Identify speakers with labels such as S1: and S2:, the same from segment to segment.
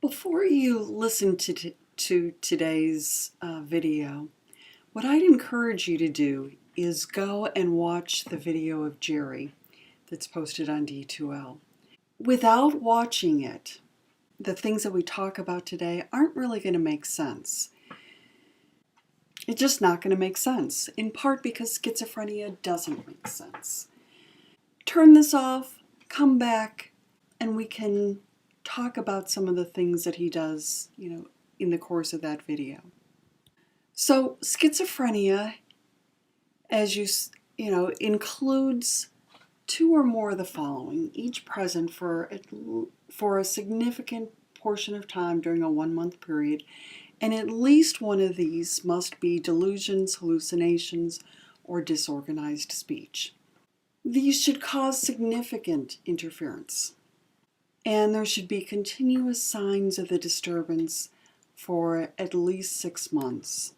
S1: Before you listen to today's video, what I'd encourage you to do is go and watch the video of Jerry that's posted on D2L. Without watching it, the things that we talk about today aren't really going to make sense. It's just not going to make sense, in part because schizophrenia doesn't make sense. Turn this off, come back, and we can talk about some of the things that he does, in the course of that video. So schizophrenia, as includes two or more of the following, each present for a significant portion of time during a 1-month period, and at least one of these must be delusions, hallucinations, or disorganized speech. These should cause significant interference, and there should be continuous signs of the disturbance for at least 6 months.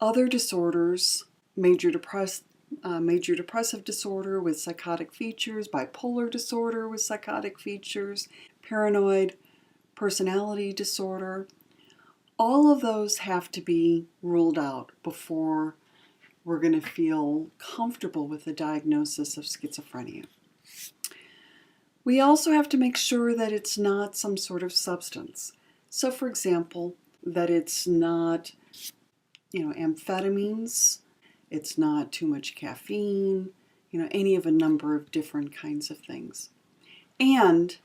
S1: Other disorders, major depressive disorder with psychotic features, bipolar disorder with psychotic features, paranoid personality disorder, all of those have to be ruled out before we're going to feel comfortable with the diagnosis of schizophrenia. We also have to make sure that it's not some sort of substance. So, for example, that it's not, amphetamines, it's not too much caffeine, any of a number of different kinds of things. And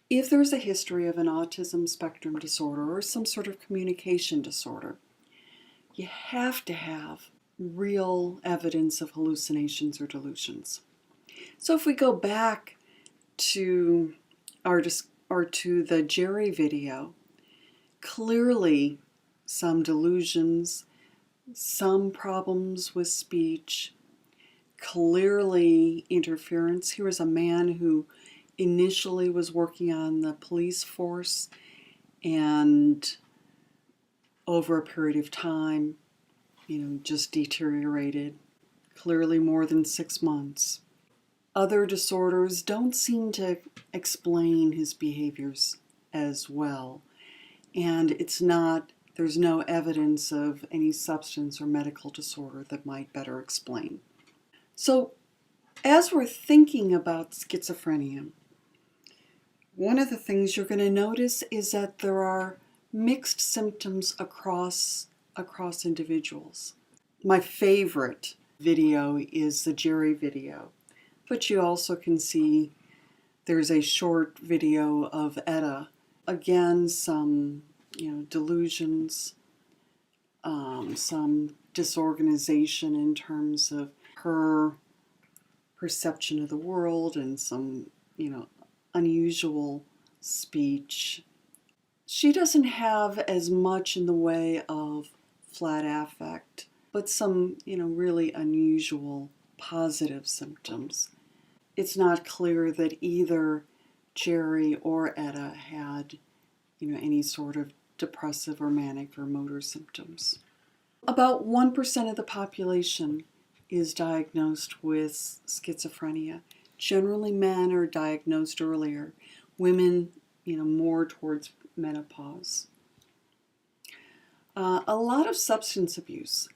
S1: if there's a history of an autism spectrum disorder or some sort of communication disorder, you have to have real evidence of hallucinations or delusions. So if we go back to the Jerry video, clearly some delusions, some problems with speech, clearly interference. Here was a man who initially was working on the police force and over a period of time, just deteriorated, clearly more than 6 months. Other disorders don't seem to explain his behaviors as well. And there's no evidence of any substance or medical disorder that might better explain. So, as we're thinking about schizophrenia, one of the things you're going to notice is that there are mixed symptoms across individuals. My favorite video is the Jerry video, but you also can see there's a short video of Etta. Again, some delusions, some disorganization in terms of her perception of the world, and some unusual speech. She doesn't have as much in the way of flat affect, but some really unusual positive symptoms. It's not clear that either Jerry or Etta had any sort of depressive or manic or motor symptoms. About 1% of the population is diagnosed with schizophrenia. Generally, men are diagnosed earlier. Women, more towards menopause. A lot of substance abuse.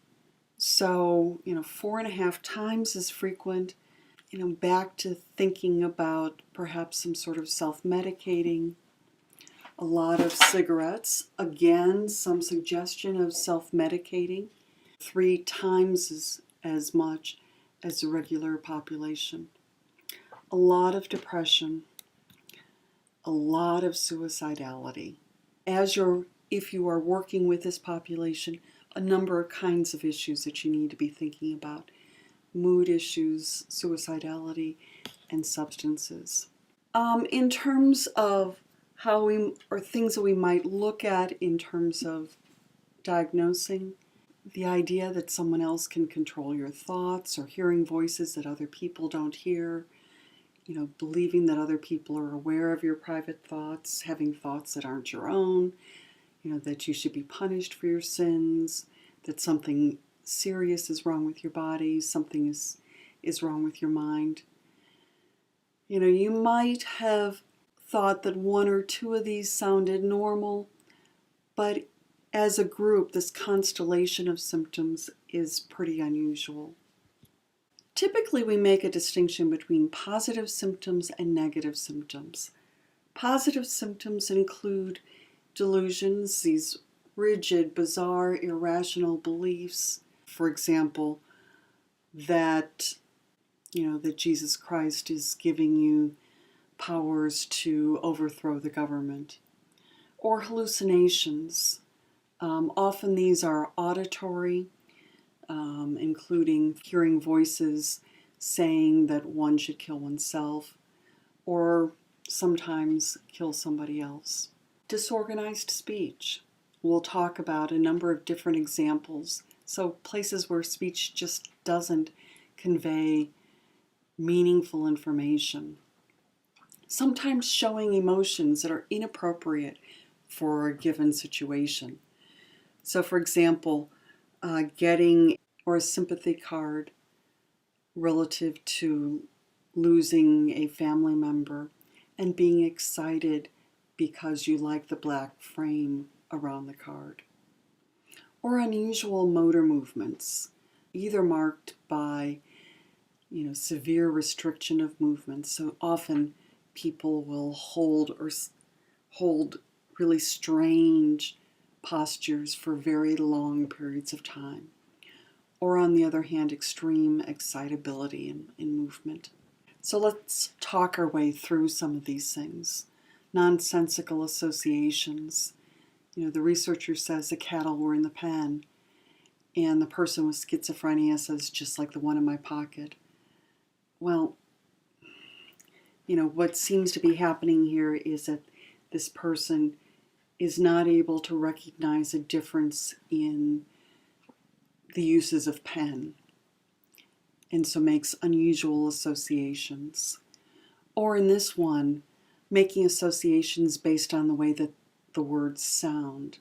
S1: So, 4.5 times as frequent. Back to thinking about perhaps some sort of self-medicating. A lot of cigarettes. Again, some suggestion of self-medicating. 3 times as much as the regular population. A lot of depression. A lot of suicidality. If you are working with this population, a number of kinds of issues that you need to be thinking about. Mood issues, suicidality, and substances. In terms of things that we might look at in terms of diagnosing, the idea that someone else can control your thoughts, or hearing voices that other people don't hear, believing that other people are aware of your private thoughts, having thoughts that aren't your own, that you should be punished for your sins, that something serious is wrong with your body, something is wrong with your mind. You might have thought that one or two of these sounded normal, but as a group, this constellation of symptoms is pretty unusual. Typically, we make a distinction between positive symptoms and negative symptoms. Positive symptoms include delusions, these rigid, bizarre, irrational beliefs. For example, that Jesus Christ is giving you powers to overthrow the government. Or hallucinations. Often these are auditory, including hearing voices saying that one should kill oneself, or sometimes kill somebody else. Disorganized speech. We'll talk about a number of different examples. So places where speech just doesn't convey meaningful information. Sometimes showing emotions that are inappropriate for a given situation. So for example, getting a sympathy card relative to losing a family member and being excited because you like the black frame around the card. Or unusual motor movements, either marked by severe restriction of movement. So often people will hold really strange postures for very long periods of time. Or on the other hand, extreme excitability in movement. So let's talk our way through some of these things. Nonsensical associations. The researcher says the cattle were in the pen, and the person with schizophrenia says, just like the one in my pocket. Well, what seems to be happening here is that this person is not able to recognize a difference in the uses of pen, and so makes unusual associations. Or in this one, making associations based on the way that the words sound.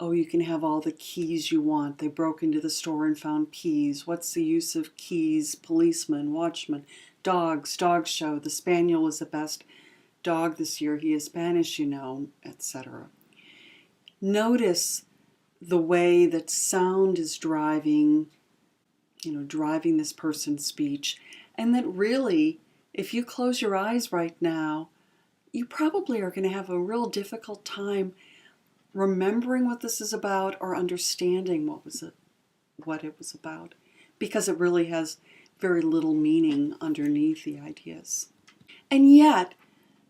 S1: Oh, you can have all the keys you want. They broke into the store and found keys. What's the use of keys? Policeman, watchman, dogs, dog show. The spaniel was the best dog this year. He is Spanish, etc. Notice the way that sound is driving this person's speech, and that really, if you close your eyes right now, you probably are going to have a real difficult time remembering what this is about or understanding what it was about, because it really has very little meaning underneath the ideas. And yet,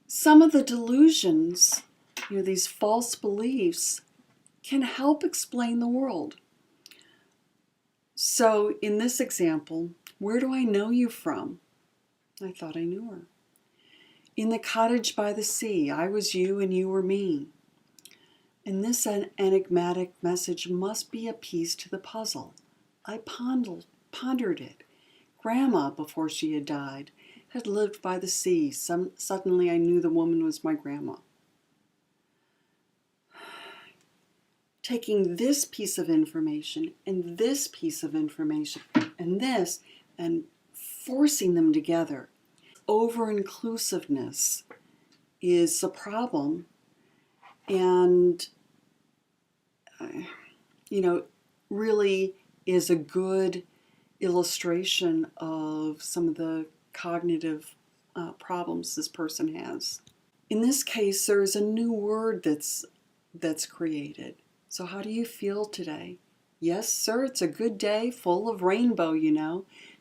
S1: some of the delusions, these false beliefs, can help explain the world. So in this example, where do I know you from? I thought I knew her. In the cottage by the sea, I was you and you were me. And this enigmatic message must be a piece to the puzzle. I pondered it. Grandma, before she had died, had lived by the sea. Suddenly I knew the woman was my grandma. Taking this piece of information and this piece of information and this and forcing them together. Over-inclusiveness is a problem, and really is a good illustration of some of the cognitive problems this person has. In this case, there's a new word that's created. So how do you feel today? Yes, sir, it's a good day, full of rainbow,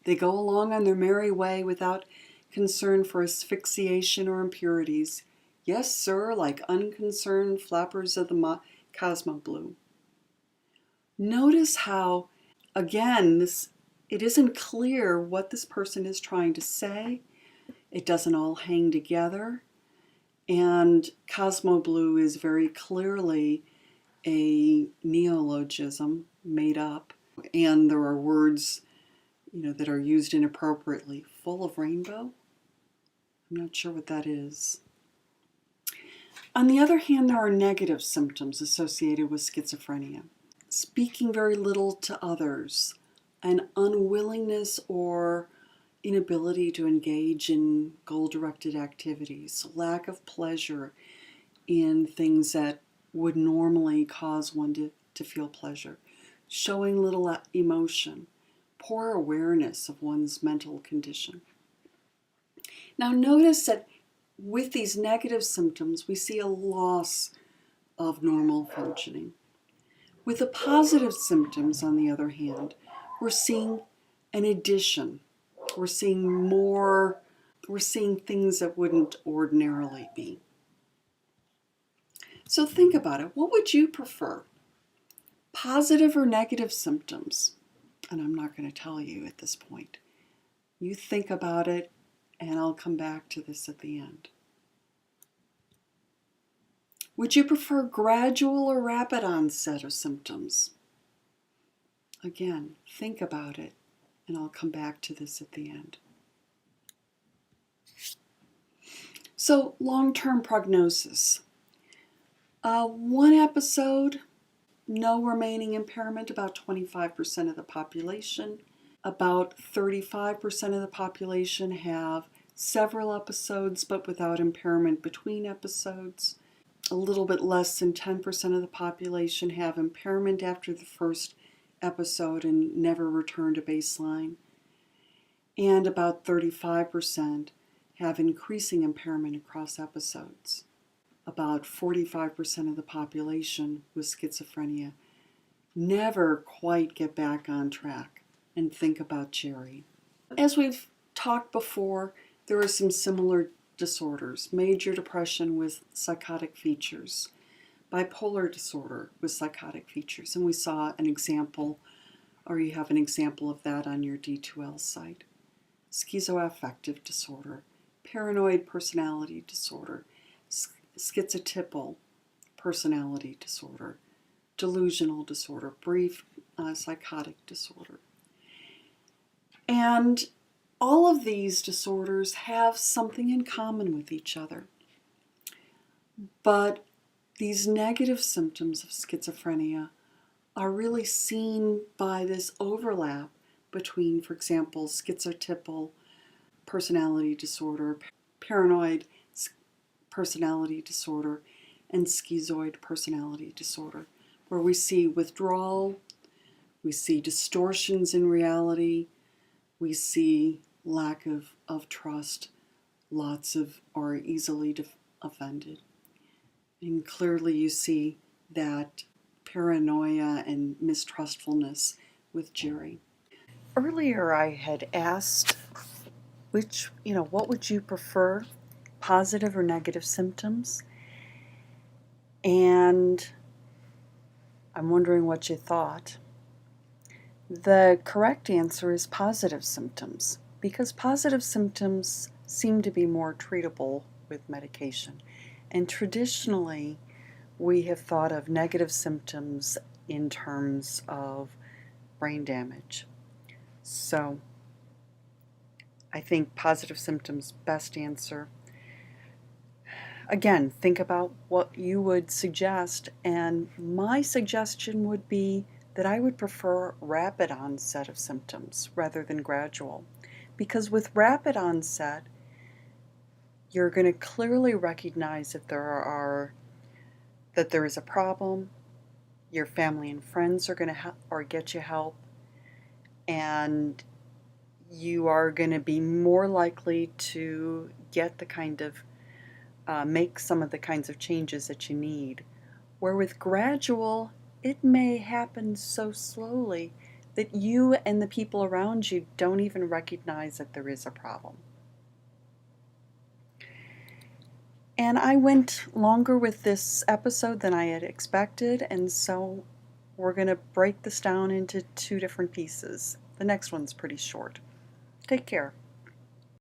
S1: They go along on their merry way without concern for asphyxiation or impurities. Yes, sir, like unconcerned flappers of the Cosmo blue. Notice how, again, it isn't clear what this person is trying to say. It doesn't all hang together. And Cosmo blue is very clearly a neologism made up. And there are words, that are used inappropriately. Full of rainbow? I'm not sure what that is. On the other hand, there are negative symptoms associated with schizophrenia. Speaking very little to others, an unwillingness or inability to engage in goal-directed activities, lack of pleasure in things that would normally cause one to feel pleasure, showing little emotion, poor awareness of one's mental condition. Now notice that with these negative symptoms, we see a loss of normal functioning. With the positive symptoms, on the other hand, we're seeing an addition. We're seeing more, we're seeing things that wouldn't ordinarily be. So think about it. What would you prefer? Positive or negative symptoms? And I'm not going to tell you at this point. You think about it, and I'll come back to this at the end. Would you prefer gradual or rapid onset of symptoms? Again, think about it, and I'll come back to this at the end. So, long-term prognosis. 1 episode, no remaining impairment, about 25% of the population. About 35% of the population have several episodes, but without impairment between episodes. A little bit less than 10% of the population have impairment after the first episode and never return to baseline. And about 35% have increasing impairment across episodes. About 45% of the population with schizophrenia never quite get back on track and think about Jerry. As we've talked before, there are some similar disorders: major depression with psychotic features, bipolar disorder with psychotic features, and we saw an example, or you have an example of that on your D2L site. Schizoaffective disorder, paranoid personality disorder, schizotypal personality disorder, delusional disorder, brief psychotic disorder. And all of these disorders have something in common with each other. But these negative symptoms of schizophrenia are really seen by this overlap between, for example, schizotypal personality disorder, paranoid personality disorder, and schizoid personality disorder, where we see withdrawal, we see distortions in reality, we see lack of trust, lots of are easily offended. And clearly you see that paranoia and mistrustfulness with Jerry. Earlier I had asked what would you prefer, positive or negative symptoms? And I'm wondering what you thought. The correct answer is positive symptoms, because positive symptoms seem to be more treatable with medication. And traditionally, we have thought of negative symptoms in terms of brain damage. So I think positive symptoms, best answer. Again, think about what you would suggest, and my suggestion would be that I would prefer rapid onset of symptoms rather than gradual. Because with rapid onset, you're going to clearly recognize that there is a problem, your family and friends are going to get you help, and you are going to be more likely to get the kind of make some of the kinds of changes that you need. Where with gradual, it may happen so slowly that you and the people around you don't even recognize that there is a problem. And I went longer with this episode than I had expected, and so we're going to break this down into 2 different pieces. The next one's pretty short. Take care.